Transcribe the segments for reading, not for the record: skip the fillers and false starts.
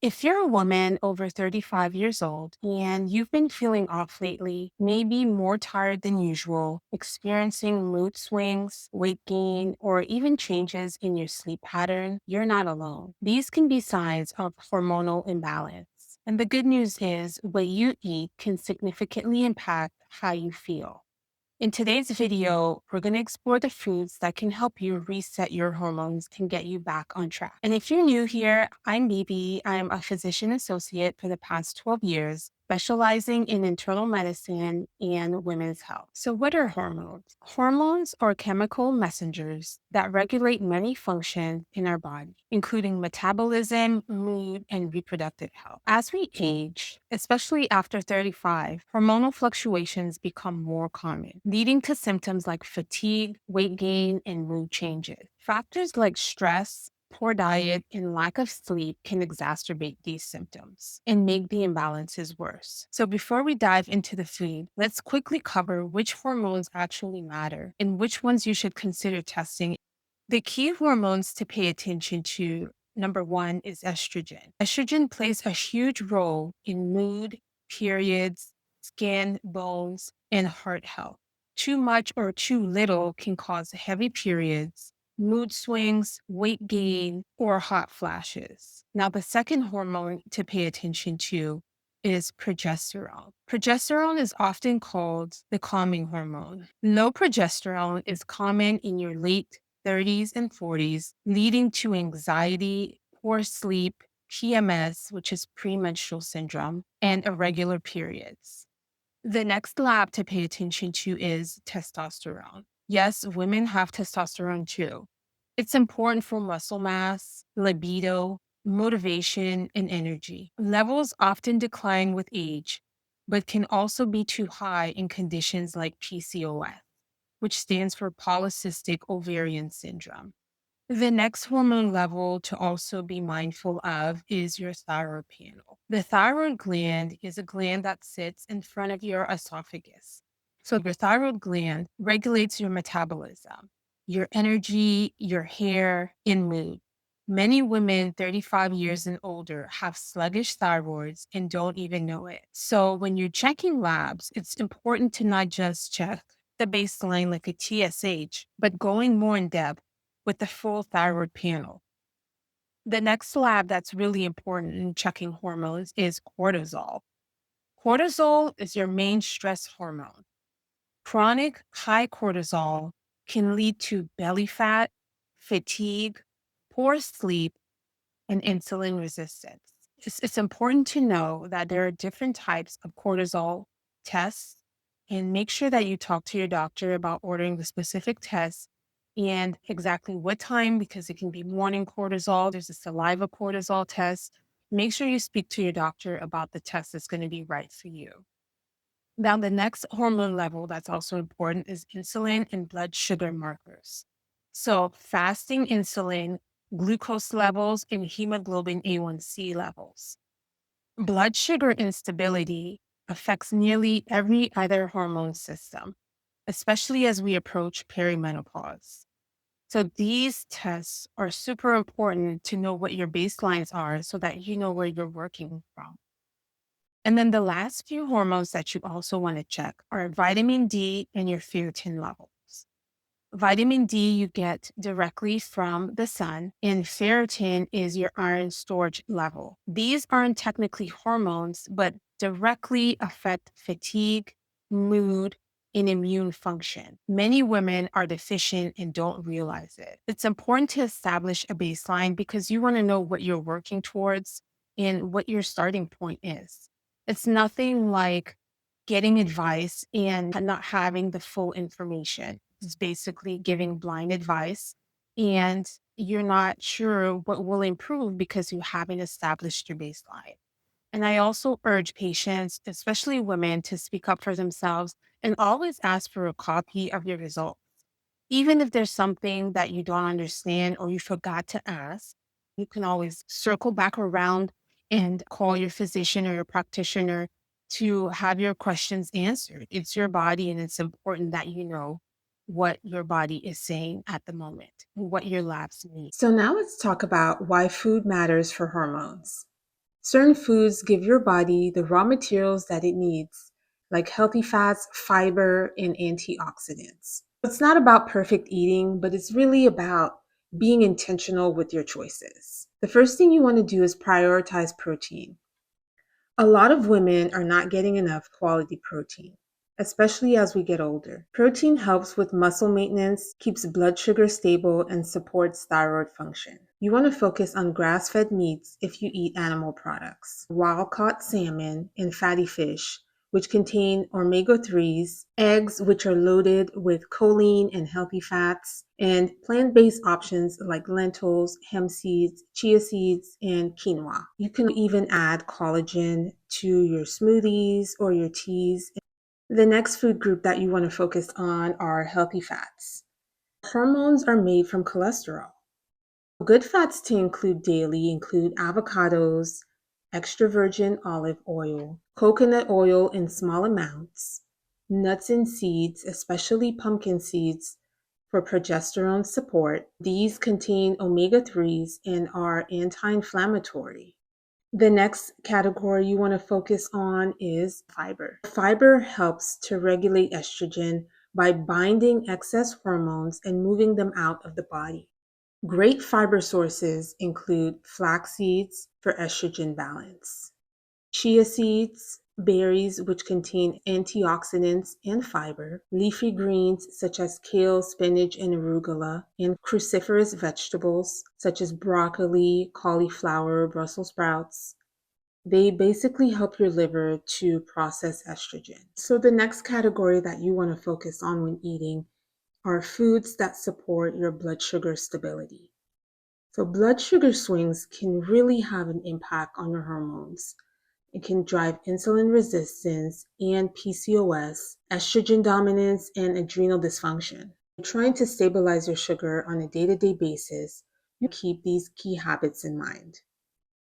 If you're a woman over 35 years old and you've been feeling off lately, maybe more tired than usual, experiencing mood swings, weight gain, or even changes in your sleep pattern, you're not alone. These can be signs of hormonal imbalance. And the good news is what you eat can significantly impact how you feel. In today's video, we're going to explore the foods that can help you reset your hormones and get you back on track. And if you're new here, I'm Bibi. I'm a physician associate for the past 12 years, specializing in internal medicine and women's health. So, what are hormones? Hormones are chemical messengers that regulate many functions in our body, including metabolism, mood, and reproductive health. As we age, especially after 35, hormonal fluctuations become more common, leading to symptoms like fatigue, weight gain, and mood changes. Factors like stress, poor diet, and lack of sleep can exacerbate these symptoms and make the imbalances worse. So, before we dive into the food, let's quickly cover which hormones actually matter and which ones you should consider testing. The key hormones to pay attention to, number one, is estrogen. Estrogen plays a huge role in mood, periods, skin, bones, and heart health. Too much or too little can cause heavy periods, mood swings, weight gain, or hot flashes. Now, the second hormone to pay attention to is progesterone. Progesterone is often called the calming hormone. Low progesterone is common in your late 30s and 40s, leading to anxiety, poor sleep, PMS, which is premenstrual syndrome, and irregular periods. The next lab to pay attention to is testosterone. Yes, women have testosterone too. It's important for muscle mass, libido, motivation, and energy. Levels often decline with age, but can also be too high in conditions like PCOS, which stands for polycystic ovarian syndrome. The next hormone level to also be mindful of is your thyroid panel. The thyroid gland is a gland that sits in front of your esophagus. So, your thyroid gland regulates your metabolism, your energy, your hair, and mood. Many women 35 years and older have sluggish thyroids and don't even know it. So, when you're checking labs, it's important to not just check the baseline like a TSH, but going more in depth with the full thyroid panel. The next lab that's really important in checking hormones is cortisol. Cortisol is your main stress hormone. Chronic high cortisol can lead to belly fat, fatigue, poor sleep, and insulin resistance. It's important to know that there are different types of cortisol tests, and make sure that you talk to your doctor about ordering the specific tests and exactly what time, because it can be morning cortisol. There's a saliva cortisol test. Make sure you speak to your doctor about the test that's going to be right for you. Now, the next hormone level that's also important is insulin and blood sugar markers. So, fasting insulin, glucose levels, and hemoglobin A1C levels. Blood sugar instability affects nearly every other hormone system, especially as we approach perimenopause. So, these tests are super important to know what your baselines are so that you know where you're working from. And then the last few hormones that you also want to check are vitamin D and your ferritin levels. Vitamin D you get directly from the sun, and ferritin is your iron storage level. These aren't technically hormones, but directly affect fatigue, mood, and immune function. Many women are deficient and don't realize it. It's important to establish a baseline because you want to know what you're working towards and what your starting point is. It's nothing like getting advice and not having the full information. It's basically giving blind advice, and you're not sure what will improve because you haven't established your baseline. And I also urge patients, especially women, to speak up for themselves and always ask for a copy of your results. Even if there's something that you don't understand or you forgot to ask, you can always circle back around and call your physician or your practitioner to have your questions answered. It's your body, and it's important that you know what your body is saying at the moment, what your labs need. So now let's talk about why food matters for hormones. Certain foods give your body the raw materials that it needs, like healthy fats, fiber, and antioxidants. It's not about perfect eating, but it's really about being intentional with your choices. The first thing you want to do is prioritize protein. A lot of women are not getting enough quality protein, especially as we get older. Protein helps with muscle maintenance, keeps blood sugar stable, and supports thyroid function. You want to focus on grass fed meats if you eat animal products, wild caught salmon, and fatty fish, which contain omega 3s, eggs, which are loaded with choline and healthy fats, and plant based options like lentils, hemp seeds, chia seeds, and quinoa. You can even add collagen to your smoothies or your teas. The next food group that you want to focus on are healthy fats. Hormones are made from cholesterol. Good fats to include daily include avocados, extra virgin olive oil, coconut oil in small amounts, nuts and seeds, especially pumpkin seeds, for progesterone support. These contain omega 3s and are anti inflammatory. The next category you want to focus on is fiber. Fiber helps to regulate estrogen by binding excess hormones and moving them out of the body. Great fiber sources include flax seeds for estrogen balance, chia seeds, berries which contain antioxidants and fiber, leafy greens such as kale, spinach, and arugula, and cruciferous vegetables such as broccoli, cauliflower, Brussels sprouts. They basically help your liver to process estrogen. So the next category that you want to focus on when eating are foods that support your blood sugar stability. So blood sugar swings can really have an impact on your hormones. It can drive insulin resistance and PCOS, estrogen dominance, and adrenal dysfunction. Trying to stabilize your sugar on a day-to-day basis, you keep these key habits in mind.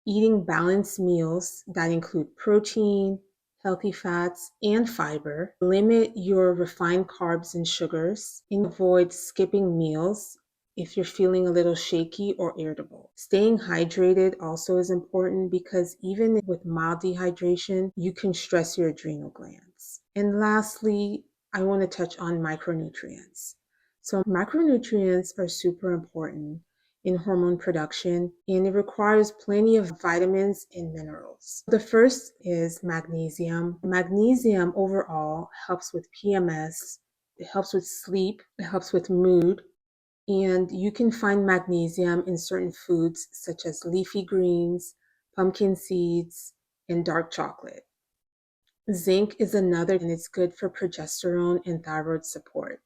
Eating balanced meals that include protein, healthy fats, and fiber. Limit your refined carbs and sugars. And avoid skipping meals if you're feeling a little shaky or irritable. Staying hydrated also is important because even with mild dehydration, you can stress your adrenal glands. And lastly, I want to touch on micronutrients. So macronutrients are super important in hormone production, and it requires plenty of vitamins and minerals. The first is magnesium. Magnesium overall helps with PMS, it helps with sleep, it helps with mood, and you can find magnesium in certain foods such as leafy greens, pumpkin seeds, and dark chocolate. Zinc is another, and it's good for progesterone and thyroid support.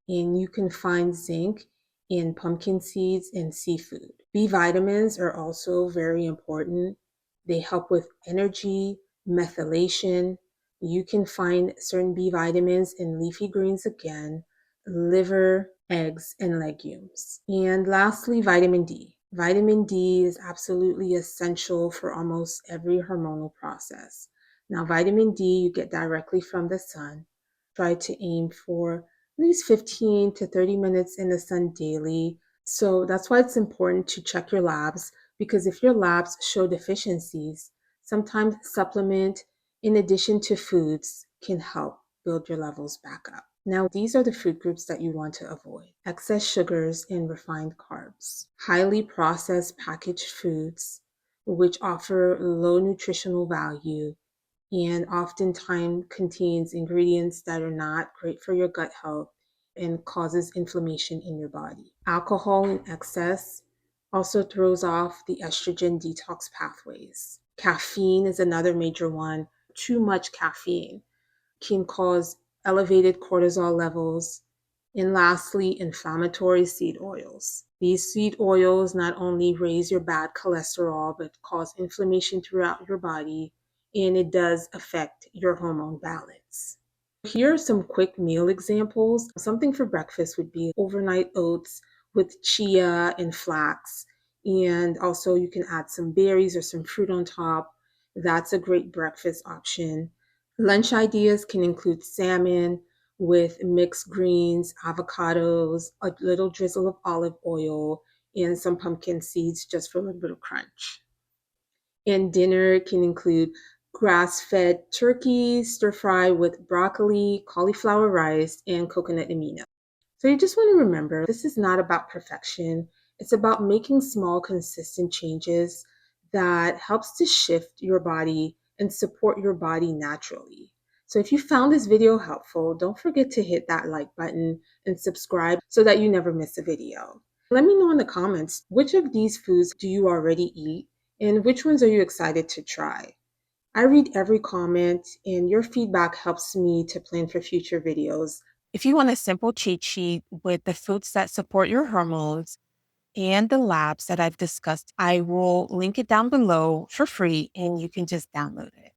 And you can find zinc in pumpkin seeds and seafood. B vitamins are also very important. They help with energy, methylation. You can find certain B vitamins in leafy greens again, liver, eggs, and legumes. And lastly, vitamin D. Vitamin D is absolutely essential for almost every hormonal process. Now, vitamin D you get directly from the sun. Try to aim for at least 15 to 30 minutes in the sun daily. So that's why it's important to check your labs, because if your labs show deficiencies, sometimes supplement in addition to foods can help build your levels back up. Now, these are the food groups that you want to avoid: excess sugars and refined carbs, highly processed packaged foods, which offer low nutritional value and oftentimes contains ingredients that are not great for your gut health and causes inflammation in your body. Alcohol in excess also throws off the estrogen detox pathways. Caffeine is another major one. Too much caffeine can cause elevated cortisol levels. And lastly, inflammatory seed oils. These seed oils not only raise your bad cholesterol, but cause inflammation throughout your body, and it does affect your hormone balance. Here are some quick meal examples. Something for breakfast would be overnight oats with chia and flax. And also you can add some berries or some fruit on top. That's a great breakfast option. Lunch ideas can include salmon with mixed greens, avocados, a little drizzle of olive oil, and some pumpkin seeds just for a little bit of crunch. And dinner can include grass fed turkey, stir fry with broccoli, cauliflower rice, and coconut amino. So you just want to remember this is not about perfection. It's about making small, consistent changes that helps to shift your body and support your body naturally. So if you found this video helpful, don't forget to hit that like button and subscribe so that you never miss a video. Let me know in the comments which of these foods do you already eat and which ones are you excited to try. I read every comment and your feedback helps me to plan for future videos. If you want a simple cheat sheet with the foods that support your hormones and the labs that I've discussed, I will link it down below for free and you can just download it.